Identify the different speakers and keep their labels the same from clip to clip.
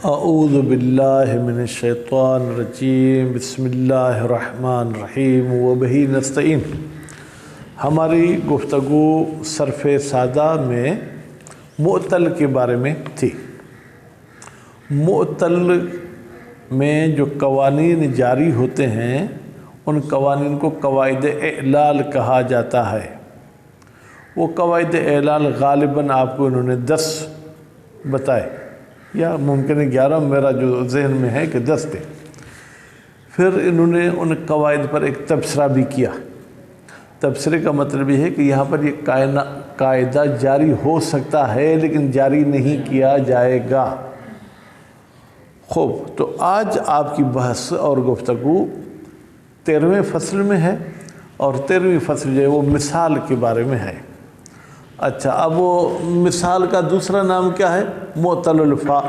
Speaker 1: اعوذ باللہ من الشیطان الرجیم بسم اللہ الرحمن الرحیم وبہ نستعین۔ ہماری گفتگو صرف سادہ میں معطل کے بارے میں تھی۔ معطل میں جو قوانین جاری ہوتے ہیں ان قوانین کو قواعد اعلال کہا جاتا ہے۔ وہ قواعد اعلال غالباً آپ کو انہوں نے 10 بتائے یا ممکن ہے 11، میرا جو ذہن میں ہے کہ 10 تھے۔ پھر انہوں نے ان قواعد پر ایک تبصرہ بھی کیا۔ تبصرے کا مطلب یہ ہے کہ یہاں پر یہ قاعدہ جاری ہو سکتا ہے لیکن جاری نہیں کیا جائے گا۔ خوب، تو آج آپ کی بحث اور گفتگو 13ویں فصل میں ہے، اور 13ویں فصل جو ہے وہ مثال کے بارے میں ہے۔ اچھا، اب وہ مثال کا دوسرا نام کیا ہے؟ معطل الفا۔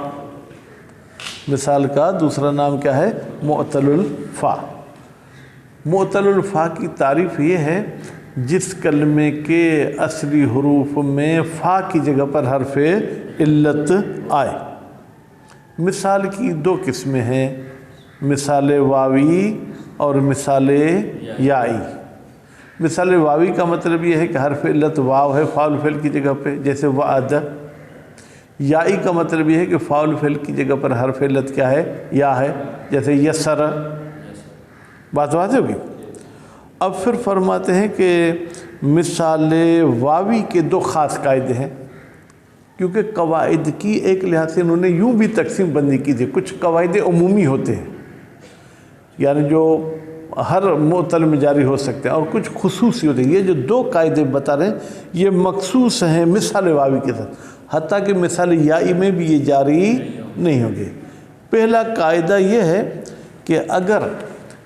Speaker 1: مثال کا دوسرا نام کیا ہے؟ معطل الفا۔ معطل الفا کی تعریف یہ ہے جس کلمے کے اصلی حروف میں فا کی جگہ پر حرف علت آئے۔ مثال کی 2 قسمیں ہیں، مثال واوی اور مثال یائی۔ مثال واوی کا مطلب یہ ہے کہ حرف علت واو ہے فاعل فعل کی جگہ پہ، جیسے وعد۔ یائی کا مطلب یہ ہے کہ فاعل فعل کی جگہ پر حرف علت کیا ہے؟ یا ہے، جیسے یسر۔ بات واضح ہوگی؟ اب پھر فرماتے ہیں کہ مثال واوی کے 2 خاص قاعدے ہیں، کیونکہ قواعد کی ایک لحاظ سے انہوں نے یوں بھی تقسیم بندی کی تھی۔ کچھ قواعد عمومی ہوتے ہیں، یعنی جو ہر معطل میں جاری ہو سکتے ہیں، اور کچھ خصوصی ہوتے ہیں۔ یہ جو 2 قاعدے بتا رہے ہیں یہ مخصوص ہیں مثال واوی کے ساتھ، حتیٰ کہ مثال یائی میں بھی یہ جاری نہیں ہوگے۔ پہلا قاعدہ یہ ہے کہ اگر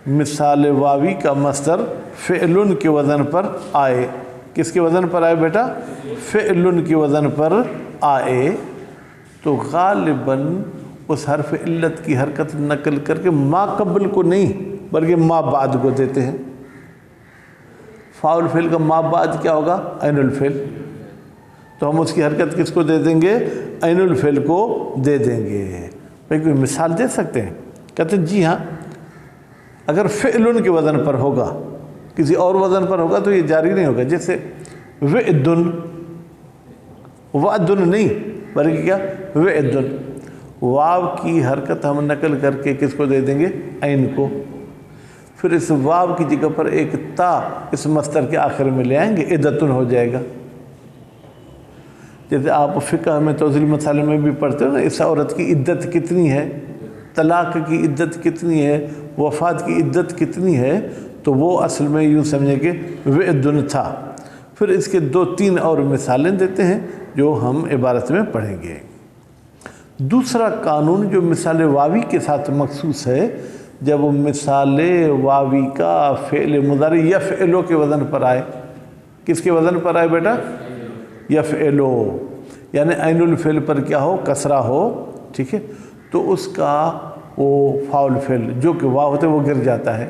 Speaker 1: مثال واوی کا مصدر فعل کے وزن پر آئے، کس کے وزن پر آئے بیٹا؟ فعل کے وزن پر آئے، تو غالباً اس حرف علت کی حرکت نقل کر کے ما قبل کو نہیں بلکہ ما بعد کو دیتے ہیں۔ فاعل فعل کا ما بعد کیا ہوگا؟ عین الفعل، تو ہم اس کی حرکت کس کو دے دیں گے؟ عین الفعل کو دے دیں گے۔ بھائی کوئی مثال دے سکتے ہیں؟ کہتے ہیں جی ہاں، اگر فعل کے وزن پر ہوگا، کسی اور وزن پر ہوگا تو یہ جاری نہیں ہوگا، جیسے وعدن، وعدن نہیں بلکہ کیا؟ وعدن۔ واو کی حرکت ہم نقل کر کے کس کو دے دیں گے؟ عین کو۔ پھر اس واو کی جگہ پر ایک تا اس مصدر کے آخر میں لے آئیں گے، عدتن ہو جائے گا۔ جیسے آپ فقہ میں توضیح مسائل میں بھی پڑھتے ہو نا، اس عورت کی عدت کتنی ہے، طلاق کی عدت کتنی ہے، وفات کی عدت کتنی ہے، تو وہ اصل میں یوں سمجھیں کہ وعدن تھا۔ پھر اس کے 2-3 اور مثالیں دیتے ہیں جو ہم عبارت میں پڑھیں گے۔ دوسرا قانون جو مثال واوی کے ساتھ مخصوص ہے، جب مثال واوی کا فعل مضارع یفعلو کے وزن پر آئے، کس کے وزن پر آئے بیٹا؟ یفعلو، یعنی عین الفعل پر کیا ہو؟ کسرہ ہو، ٹھیک ہے، تو اس کا وہ فاعل فعل جو کہ واو ہوتا ہے وہ گر جاتا ہے،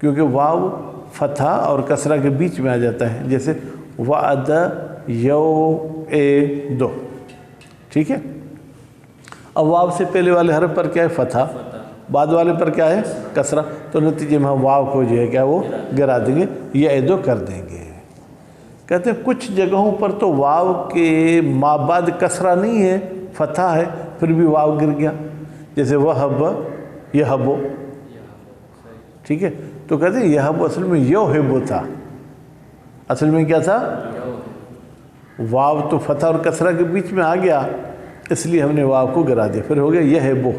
Speaker 1: کیونکہ واو فتحہ اور کسرہ کے بیچ میں آ جاتا ہے، جیسے وعد یوعد، ٹھیک ہے۔ اب واو سے پہلے والے حرف پر کیا ہے؟ فتحہ، بعد والے پر کیا ہے؟ کسرہ، تو نتیجے میں ہم واو کو جو ہے کیا وہ گرا دیں گے، یعدو کر دیں گے۔ کہتے ہیں کچھ جگہوں پر تو واو کے ما بعد کسرہ نہیں ہے، فتحہ ہے، پھر بھی واو گر گیا، جیسے وہب، یہبو، ٹھیک ہے، تو کہتے ہیں یہب اصل میں یوہب تھا، اصل میں کیا تھا؟ واو تو فتح اور کسرہ کے بیچ میں آ گیا، اس لیے ہم نے واو کو گرا دیا، پھر ہو گیا یہبو۔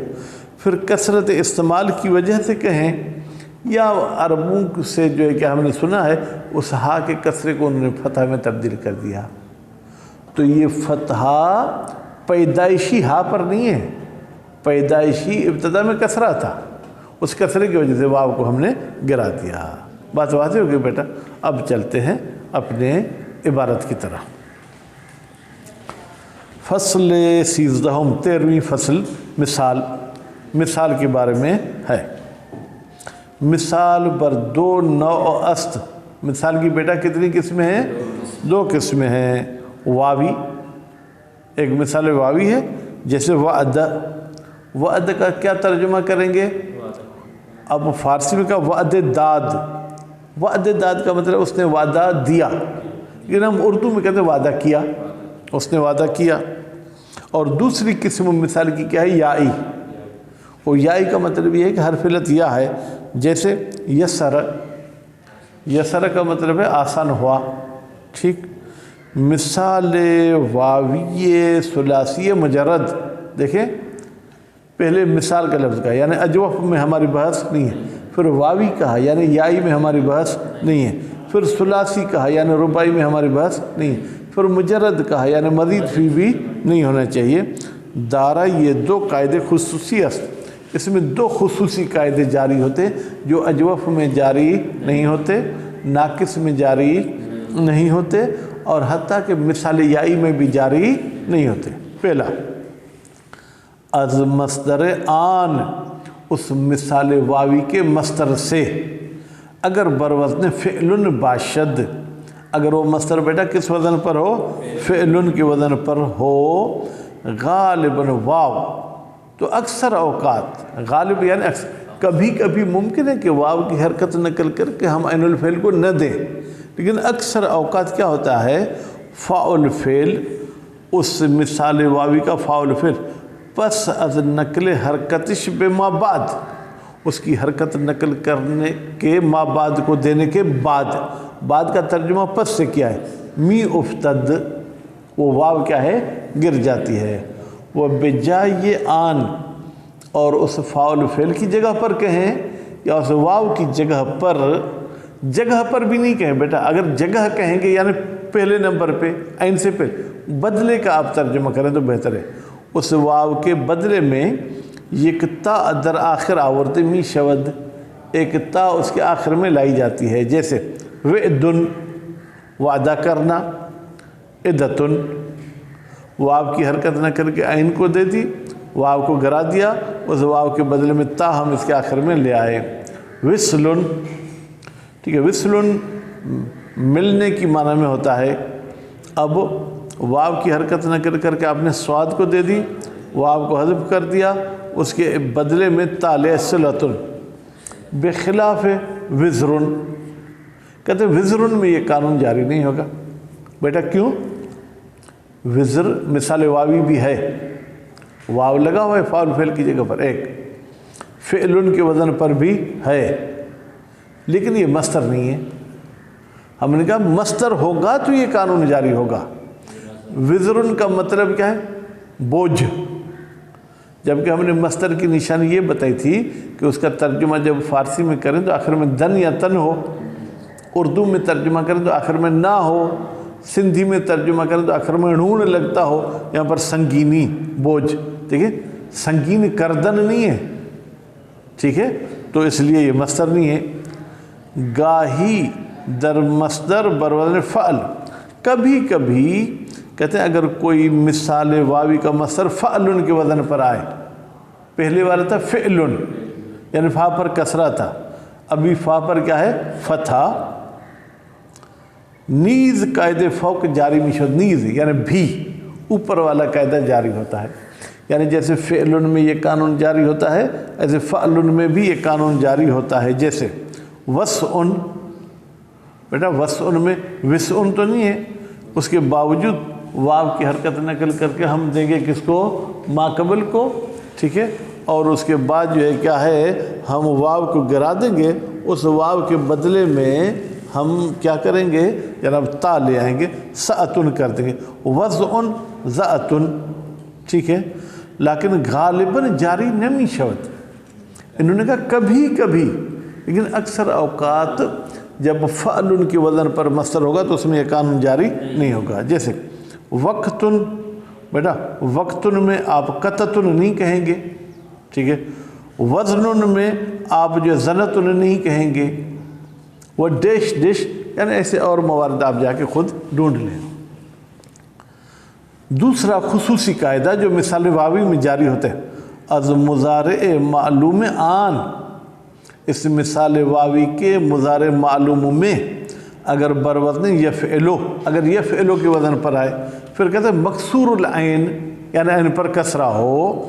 Speaker 1: پھر کثرت استعمال کی وجہ سے کہیں یا عربوں سے جو ہے کہ ہم نے سنا ہے اس ہا کے کسرے کو انہوں نے فتح میں تبدیل کر دیا، تو یہ فتحہ پیدائشی ہا پر نہیں ہے، پیدائشی ابتدا میں کسرہ تھا، اس کسرے کی وجہ سے واو کو ہم نے گرا دیا۔ بات واضح ہو گئی بیٹا؟ اب چلتے ہیں اپنے عبارت کی طرح۔ فصل 13، 13ویں فصل مثال کے بارے میں ہے۔ مثال بر 2 نوع است، مثال کی بیٹا کتنی قسمیں ہیں؟ 2 قسمیں ہیں۔ واوی، ایک مثال واوی ہے جیسے وعد، وعد کا کیا ترجمہ کریں گے؟ اب فارسی میں کہا وعد داد، وعد داد کا مطلب اس نے وعدہ دیا، لیکن ہم اردو میں کہتے ہیں وعدہ کیا، اس نے وعدہ کیا۔ اور دوسری قسم مثال کی کیا ہے؟ یائی، وہ یائی کا مطلب یہ ہے کہ حرف علت یا ہے، جیسے یسر، یسر کا مطلب ہے آسان ہوا، ٹھیک۔ مثال واوی ثلاثی مجرد، دیکھیں پہلے مثال کا لفظ کہا یعنی اجوف میں ہماری بحث نہیں ہے، پھر واوی کہا یعنی یائی میں ہماری بحث نہیں ہے، پھر ثلاثی کہا یعنی رباعی میں ہماری بحث نہیں ہے، پھر مجرد کہا یعنی مزید فی بھی نہیں ہونا چاہیے۔ دارا یہ دو قاعدے خصوصی اس میں دو خصوصی قاعدے جاری ہوتے جو اجوف میں جاری نہیں ہوتے، ناقص میں جاری نہیں ہوتے، اور حتیٰ کہ مثال یائی میں بھی جاری نہیں ہوتے۔ پہلا، از مصدر آن، اس مثال واوی کے مصدر سے، اگر بروزن فعل باشد، اگر وہ مصدر بیٹا کس وزن پر ہو؟ فعل کے وزن پر ہو، غالباً واو، تو اکثر اوقات، غالب یعنی اکثر، کبھی کبھی ممکن ہے کہ واو کی حرکت نقل کر کے ہم عین الفعل کو نہ دیں، لیکن اکثر اوقات کیا ہوتا ہے؟ فاعل فعل، اس مثال واوی کا فاعل فعل پس از نقل حرکتش بما بعد، اس کی حرکت نقل کرنے کے ما بعد کو دینے کے بعد، بعد کا ترجمہ پس سے کیا ہے؟ می افتد، وہ واو کیا ہے؟ گر جاتی ہے۔ وہ بجائے آن، اور اس فاعل فعل کی جگہ پر کہیں یا اس واو کی جگہ پر بھی نہیں کہیں بیٹا، اگر جگہ کہیں گے یعنی پہلے نمبر پہ عین سے پہلے، بدلے کا آپ ترجمہ کریں تو بہتر ہے۔ اس واو کے بدلے میں یک تا در آخر آورتے می شود، ایک تا اس کے آخر میں لائی جاتی ہے، جیسے وعدن، وعدہ کرنا، عدتن، واو کی حرکت نہ کر کے عین کو دے دی، واو کو گرا دیا، اس واو کے بدلے میں تا ہم اس کے آخر میں لے آئے۔ وصلن، ٹھیک ہے، وصلن ملنے کی معنی میں ہوتا ہے۔ اب واو کی حرکت نہ کر کے آپ نے سواد کو دے دی، واو کو حذف کر دیا، اس کے بدلے میں تا لے صلتن، بخلاف وزرن، کہتے ہیں وزرن میں یہ قانون جاری نہیں ہوگا بیٹا، کیوں؟ وزر مثال واوی بھی ہے، واو لگا ہوا ہے فاعل فعل کی جگہ پر، ایک فعلن کے وزن پر بھی ہے، لیکن یہ مصدر نہیں ہے۔ ہم نے کہا مصدر ہوگا تو یہ قانون جاری ہوگا۔ وزرن کا مطلب کیا ہے؟ بوجھ، جبکہ ہم نے مصدر کی نشانی یہ بتائی تھی کہ اس کا ترجمہ جب فارسی میں کریں تو آخر میں دن یا تن ہو، اردو میں ترجمہ کریں تو آخر میں نہ ہو، سندھی میں ترجمہ کریں تو آخر میں ڑون لگتا ہو، یہاں پر سنگینی، بوجھ، ٹھیک ہے، سنگین کردن نہیں ہے، ٹھیک ہے، تو اس لیے یہ مصدر نہیں ہے۔ گاہی در مصدر بروزن فعل، کبھی کبھی کہتے ہیں اگر کوئی مثال واوی کا مصدر فعلن کے وزن پر آئے، پہلے والا تھا فعلن یعنی فا پر کسرہ تھا، ابھی فا پر کیا ہے؟ فتحہ، نیز قاعدے فوق جاری میشد، نیز یعنی بھی اوپر والا قاعدہ جاری ہوتا ہے، یعنی جیسے فعلن میں یہ قانون جاری ہوتا ہے ایسے فعلن میں بھی یہ قانون جاری ہوتا ہے، جیسے وسعن، بیٹا وسعن میں وسعن تو نہیں ہے، اس کے باوجود واو کی حرکت نقل کر کے ہم دیں گے کس کو؟ ما قبل کو، ٹھیک ہے، اور اس کے بعد جو ہے کیا ہے؟ ہم واو کو گرا دیں گے، اس واو کے بدلے میں ہم کیا کریں گے؟ جناب تا لے آئیں گے، سعتن کر دیں گے، وضعن زعتن، ٹھیک ہے، لیکن غالباً جاری نمی شود، انہوں نے کہا کبھی کبھی، لیکن اکثر اوقات جب فعلن کے وزن پر مصدر ہوگا تو اس میں یہ قانون جاری نہیں ہوگا۔ جیسے وقتن، بیٹا وقتن میں آپ قطتن نہیں کہیں گے، ٹھیک ہے، وزنن میں آپ جو زنتن نہیں کہیں گے، وہ ڈیش ڈیش، یعنی ایسے اور موارد آپ جا کے خود ڈھونڈ لیں۔ دوسرا خصوصی قاعدہ جو مثال واوی میں جاری ہوتے ہیں، از مضارع معلوم آن، اس مثال واوی کے مضارع معلوم میں اگر بروزن یفعلو، اگر یفعلو کے وزن پر آئے، پھر کہتے ہیں مکسور العین یعنی عین پر کسرہ ہو،